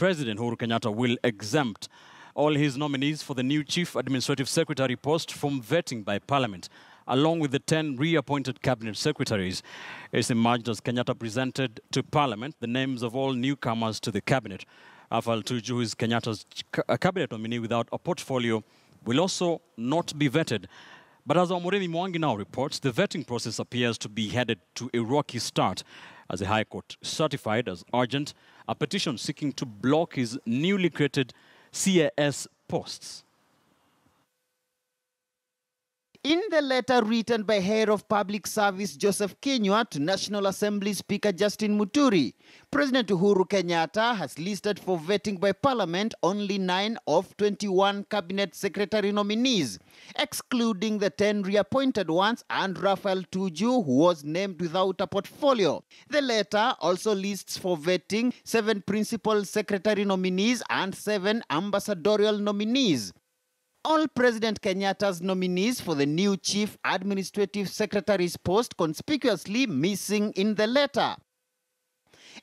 President Uhuru Kenyatta will exempt all his nominees for the new Chief Administrative Secretary post from vetting by Parliament, along with the 10 reappointed cabinet secretaries. It's emerged as Kenyatta presented to Parliament the names of all newcomers to the cabinet. Raphael Tuju, who is Kenyatta's cabinet nominee without a portfolio, will also not be vetted. But as Omuremi Mwangi now reports, the vetting process appears to be headed to a rocky start, as the High Court certified as urgent a petition seeking to block his newly created CAS posts. In the letter written by Head of Public Service Joseph Kinyua to National Assembly Speaker Justin Muturi, President Uhuru Kenyatta has listed for vetting by Parliament only 9 of 21 Cabinet Secretary nominees, excluding the 10 reappointed ones and Raphael Tuju, who was named without a portfolio. The letter also lists for vetting 7 Principal Secretary nominees and 7 Ambassadorial nominees. All President Kenyatta's nominees for the new Chief Administrative Secretary's post conspicuously missing in the letter.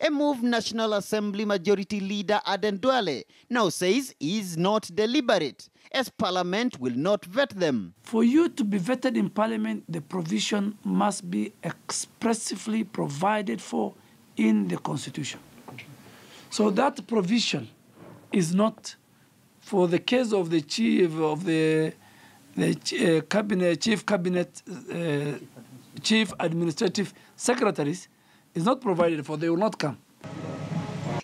A move National Assembly Majority Leader Aden Duale now says is not deliberate, as Parliament will not vet them. For you to be vetted in Parliament, the provision must be expressly provided for in the Constitution. So that provision is not for the case of the chief administrative secretaries, is not provided for. They will not come.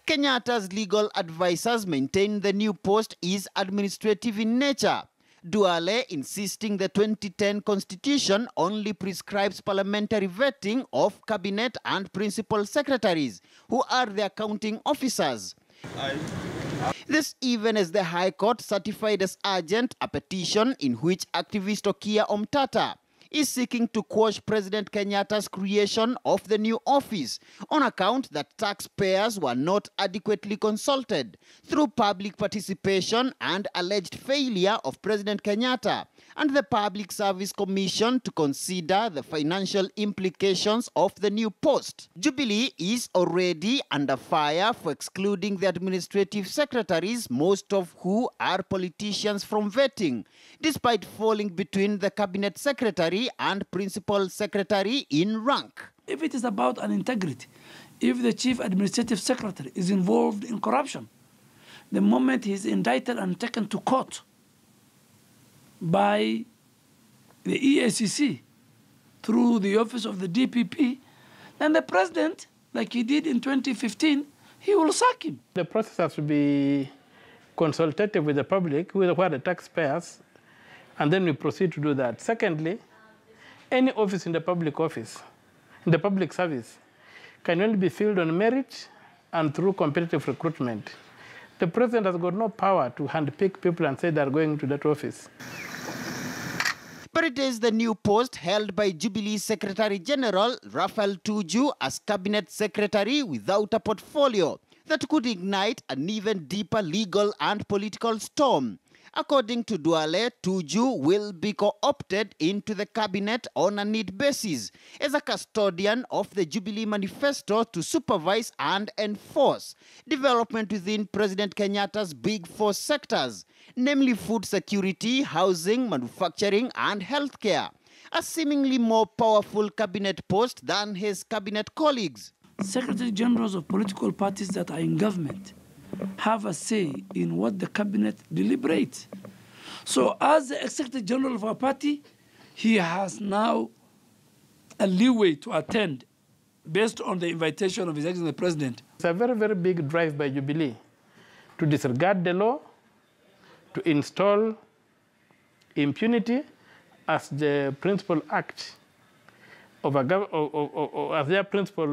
Kenyatta's legal advisors maintain the new post is administrative in nature. Duale insisting the 2010 Constitution only prescribes parliamentary vetting of cabinet and principal secretaries, who are the accounting officers. This even as the High Court certified as urgent a petition in which activist Okia Omtata is seeking to quash President Kenyatta's creation of the new office on account that taxpayers were not adequately consulted through public participation and alleged failure of President Kenyatta and the Public Service Commission to consider the financial implications of the new post. Jubilee is already under fire for excluding the administrative secretaries, most of who are politicians, from vetting, despite falling between the cabinet secretary and principal secretary in rank. If it is about an integrity, if the chief administrative secretary is involved in corruption, the moment he is indicted and taken to court by the EACC through the office of the DPP, then the president, like he did in 2015, he will sack him. The process has to be consultative with the public, who are the taxpayers, and then we proceed to do that. Secondly, any office in the public service, can only be filled on merit and through competitive recruitment. The president has got no power to handpick people and say they are going to that office. But it is the new post held by Jubilee Secretary General Raphael Tuju as Cabinet Secretary without a portfolio that could ignite an even deeper legal and political storm. According to Duale, Tuju will be co-opted into the cabinet on a need basis as a custodian of the Jubilee Manifesto to supervise and enforce development within President Kenyatta's big 4 sectors, namely food security, housing, manufacturing, and healthcare, a seemingly more powerful cabinet post than his cabinet colleagues. Secretary Generals of political parties that are in government have a say in what the cabinet deliberates. So as the Secretary General of our party, he has now a leeway to attend based on the invitation of His Excellency the President. It's a very, very big drive by Jubilee to disregard the law, to install impunity as the principal act of as their principal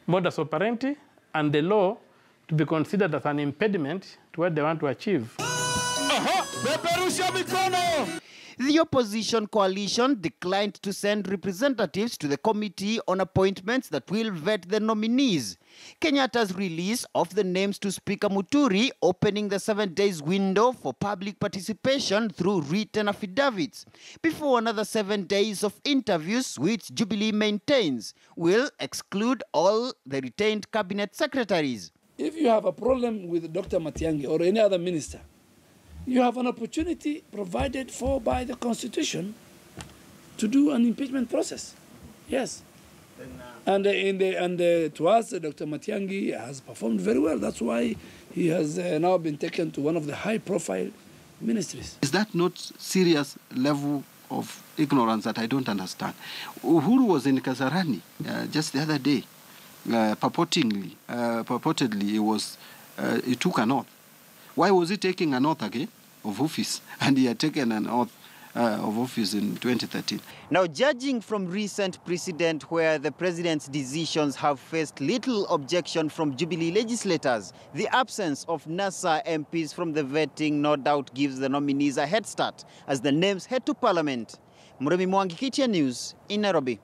modus operandi, and the law to be considered as an impediment to what they want to achieve. The opposition coalition declined to send representatives to the committee on appointments that will vet the nominees. Kenyatta's release of the names to Speaker Muturi, opening the 7 days window for public participation through written affidavits, before another 7 days of interviews, which Jubilee maintains will exclude all the retained cabinet secretaries. if you have a problem with Dr. Matiang'i or any other minister, you have an opportunity provided for by the Constitution to do an impeachment process. Yes. And to us, Dr. Matiang'i has performed very well. That's why he has now been taken to one of the high-profile ministries. Is that not serious level of ignorance that I don't understand? Uhuru was in Kasarani just the other day. Purportedly, he took an oath. Why was he taking an oath again of office? And he had taken an oath of office in 2013. Now, judging from recent precedent where the president's decisions have faced little objection from Jubilee legislators, the absence of NASA MPs from the vetting no doubt gives the nominees a head start as the names head to Parliament. Muremi Mwangi, KTN News in Nairobi.